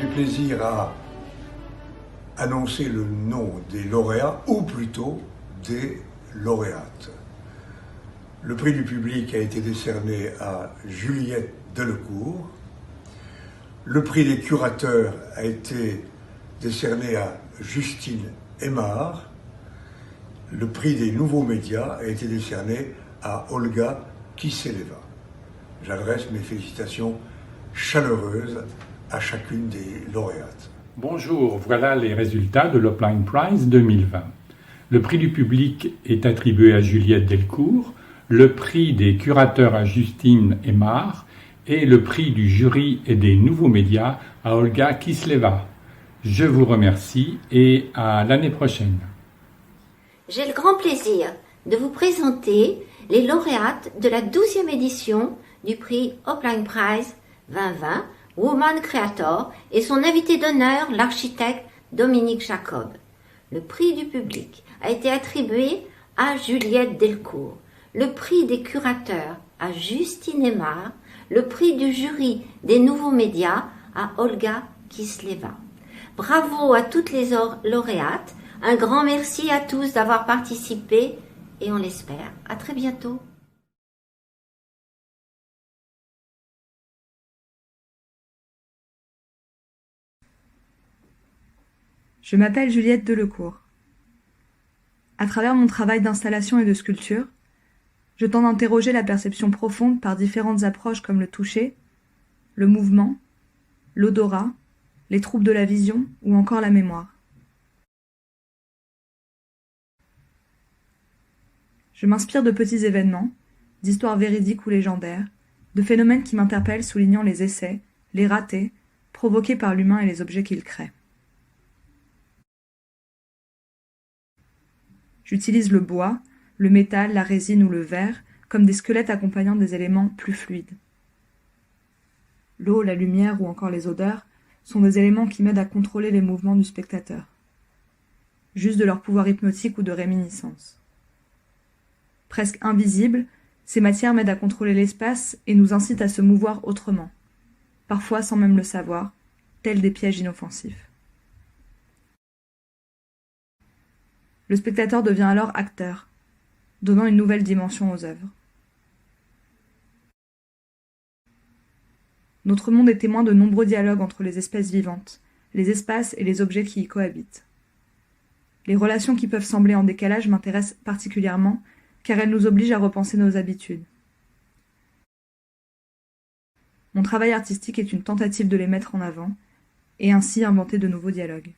plaisir à annoncer le nom des lauréats, ou plutôt des lauréates. Le prix du public a été décerné à Juliette Delecourt. Le prix des curateurs a été décerné à Justine Aymard. Le prix des nouveaux médias a été décerné à Olga Kiseleva. J'adresse mes félicitations chaleureuses à chacune des lauréates. Bonjour, voilà les résultats de l'Opline Prize 2020. Le prix du public est attribué à Juliette Delecourt, le prix des curateurs à Justine Aymard et le prix du jury et des nouveaux médias à Olga Kiseleva. Je vous remercie et à l'année prochaine. J'ai le grand plaisir de vous présenter les lauréates de la 12e édition du prix Opline Prize 2020 Woman Creator et son invité d'honneur, l'architecte Dominique Jacob. Le prix du public a été attribué à Juliette Delecourt, le prix des curateurs à Justine Aymard, le prix du jury des nouveaux médias à Olga Kiseleva. Bravo à toutes les lauréates, un grand merci à tous d'avoir participé et on l'espère à très bientôt. Je m'appelle Juliette Delecourt. À travers mon travail d'installation et de sculpture, je tente d'interroger la perception profonde par différentes approches comme le toucher, le mouvement, l'odorat, les troubles de la vision ou encore la mémoire. Je m'inspire de petits événements, d'histoires véridiques ou légendaires, de phénomènes qui m'interpellent soulignant les essais, les ratés, provoqués par l'humain et les objets qu'il crée. J'utilise le bois, le métal, la résine ou le verre comme des squelettes accompagnant des éléments plus fluides. L'eau, la lumière ou encore les odeurs sont des éléments qui m'aident à contrôler les mouvements du spectateur, juste de leur pouvoir hypnotique ou de réminiscence. Presque invisibles, ces matières m'aident à contrôler l'espace et nous incitent à se mouvoir autrement, parfois sans même le savoir, tels des pièges inoffensifs. Le spectateur devient alors acteur, donnant une nouvelle dimension aux œuvres. Notre monde est témoin de nombreux dialogues entre les espèces vivantes, les espaces et les objets qui y cohabitent. Les relations qui peuvent sembler en décalage m'intéressent particulièrement car elles nous obligent à repenser nos habitudes. Mon travail artistique est une tentative de les mettre en avant et ainsi inventer de nouveaux dialogues.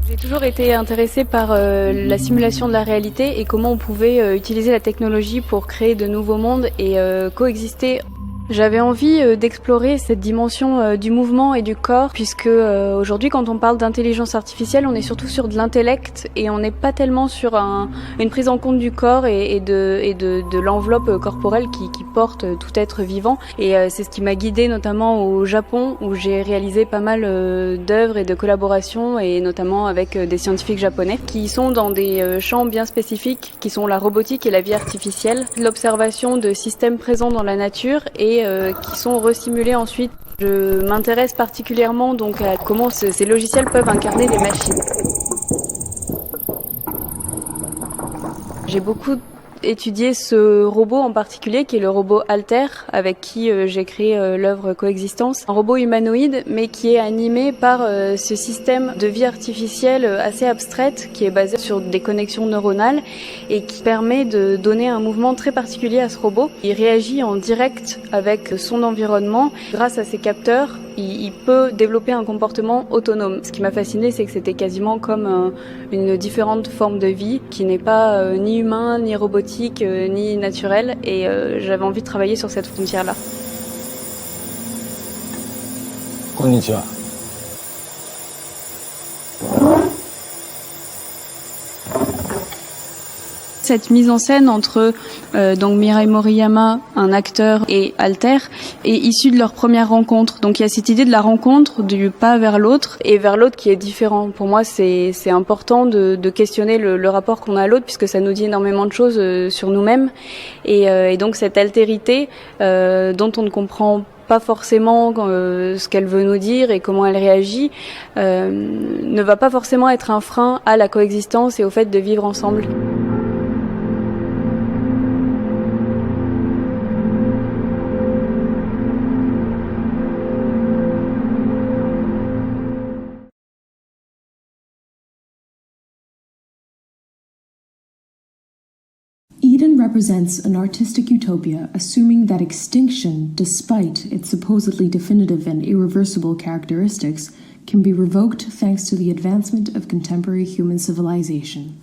J'ai toujours été intéressée par la simulation de la réalité et comment on pouvait utiliser la technologie pour créer de nouveaux mondes et coexister. J'avais envie d'explorer cette dimension du mouvement et du corps puisque aujourd'hui quand on parle d'intelligence artificielle on est surtout sur de l'intellect et on n'est pas tellement sur une prise en compte du corps et de l'enveloppe corporelle qui porte tout être vivant et c'est ce qui m'a guidée notamment au Japon où j'ai réalisé pas mal d'œuvres et de collaborations et notamment avec des scientifiques japonais qui sont dans des champs bien spécifiques qui sont la robotique et la vie artificielle, l'observation de systèmes présents dans la nature et qui sont resimulés ensuite. Je m'intéresse particulièrement donc à comment ces logiciels peuvent incarner les machines. J'ai beaucoup étudié ce robot en particulier qui est le robot Alter avec qui j'ai créé l'œuvre Coexistence. Un robot humanoïde mais qui est animé par ce système de vie artificielle assez abstraite qui est basé sur des connexions neuronales et qui permet de donner un mouvement très particulier à ce robot. Il réagit en direct avec son environnement. Grâce à ces capteurs, il peut développer un comportement autonome. Ce qui m'a fasciné, c'est que c'était quasiment comme une différente forme de vie qui n'est pas ni humain, ni robotique, ni naturelle. Et j'avais envie de travailler sur cette frontière-là. Konnichiwa. cette mise en scène entre donc Mirai Moriyama, un acteur, et Alter est issue de leur première rencontre. Donc il y a cette idée de la rencontre, du pas vers l'autre et vers l'autre qui est différent. Pour moi, c'est important de questionner le rapport qu'on a à l'autre puisque ça nous dit énormément de choses sur nous-mêmes et donc cette altérité dont on ne comprend pas forcément ce qu'elle veut nous dire et comment elle réagit ne va pas forcément être un frein à la coexistence et au fait de vivre ensemble. Eden represents an artistic utopia assuming that extinction, despite its supposedly definitive and irreversible characteristics, can be revoked thanks to the advancement of contemporary human civilization.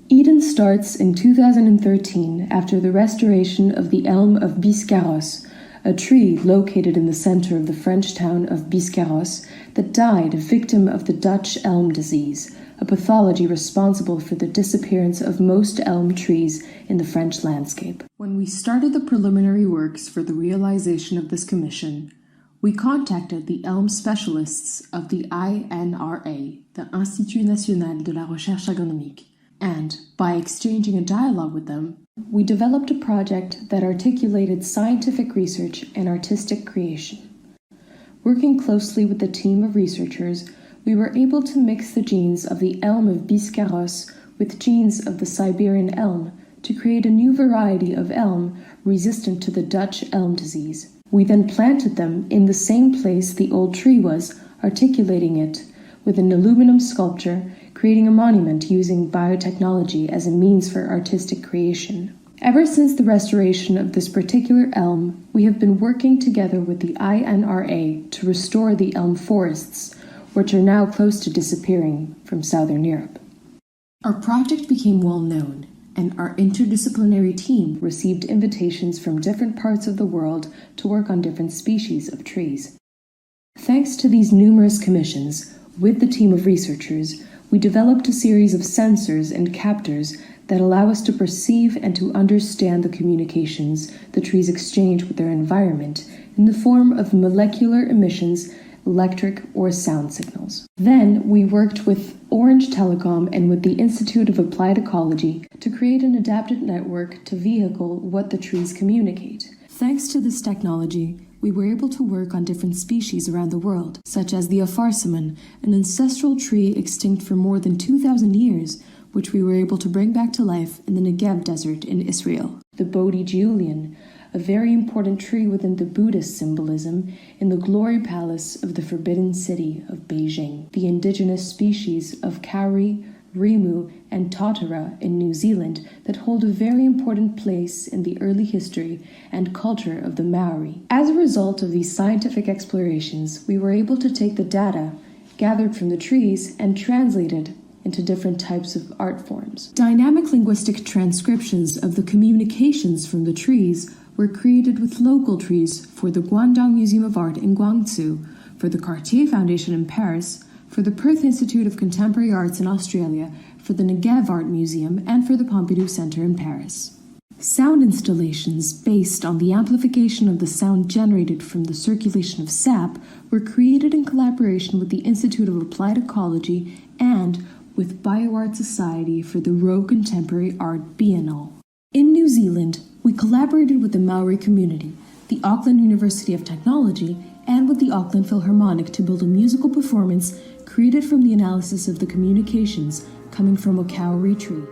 Eden starts in 2013 after the restoration of the elm of Biscarrosse, a tree located in the center of the French town of Biscarrosse that died a victim of the Dutch elm disease, a pathology responsible for the disappearance of most elm trees in the French landscape. When we started the preliminary works for the realization of this commission, we contacted the elm specialists of the INRA, the Institut National de la Recherche Agronomique, and, by exchanging a dialogue with them, we developed a project that articulated scientific research and artistic creation. Working closely with the team of researchers, we were able to mix the genes of the elm of Biscarrosse with genes of the Siberian elm to create a new variety of elm resistant to the Dutch elm disease. We then planted them in the same place the old tree was, articulating it with an aluminum sculpture, creating a monument using biotechnology as a means for artistic creation. Ever since the restoration of this particular elm, we have been working together with the INRA to restore the elm forests, which are now close to disappearing from Southern Europe. Our project became well known, and our interdisciplinary team received invitations from different parts of the world to work on different species of trees. Thanks to these numerous commissions, with the team of researchers, we developed a series of sensors and captors that allow us to perceive and to understand the communications the trees exchange with their environment in the form of molecular emissions, electric or sound signals. Then we worked with Orange Telecom and with the Institute of Applied Ecology to create an adapted network to vehicle what the trees communicate. Thanks to this technology, we were able to work on different species around the world, such as the Apharsamon, an ancestral tree extinct for more than 2,000 years, which we were able to bring back to life in the Negev desert in Israel. The Bodhi Julian, a very important tree within the Buddhist symbolism in the glory palace of the Forbidden City of Beijing. The indigenous species of Kauri, Rimu, and Totara in New Zealand that hold a very important place in the early history and culture of the Maori. As a result of these scientific explorations, we were able to take the data gathered from the trees and translate it into different types of art forms. Dynamic linguistic transcriptions of the communications from the trees were created with local trees for the Guangdong Museum of Art in Guangzhou, for the Cartier Foundation in Paris, for the Perth Institute of Contemporary Arts in Australia, for the Negev Art Museum, and for the Pompidou Center in Paris. Sound installations based on the amplification of the sound generated from the circulation of sap were created in collaboration with the Institute of Applied Ecology and with BioArt Society for the Roe Contemporary Art Biennale. In New Zealand, we collaborated with the Maori community, the Auckland University of Technology, and with the Auckland Philharmonic to build a musical performance created from the analysis of the communications coming from a kauri tree.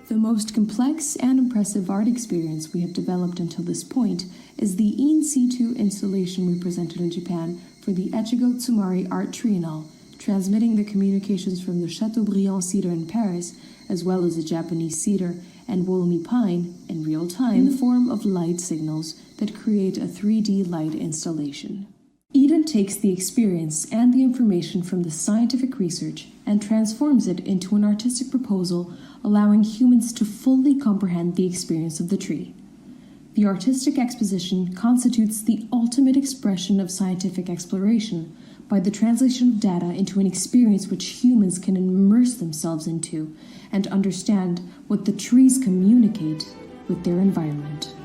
The most complex and impressive art experience we have developed until this point is the in situ installation we presented in Japan for the Echigo Tsumari Art Triennale, transmitting the communications from the Chateaubriand cedar in Paris, as well as the Japanese cedar and Woolly pine, in real time in the form of light signals that create a 3D light installation. Eden takes the experience and the information from the scientific research and transforms it into an artistic proposal allowing humans to fully comprehend the experience of the tree. the artistic exposition constitutes the ultimate expression of scientific exploration by the translation of data into an experience which humans can immerse themselves into and understand what the trees communicate with their environment.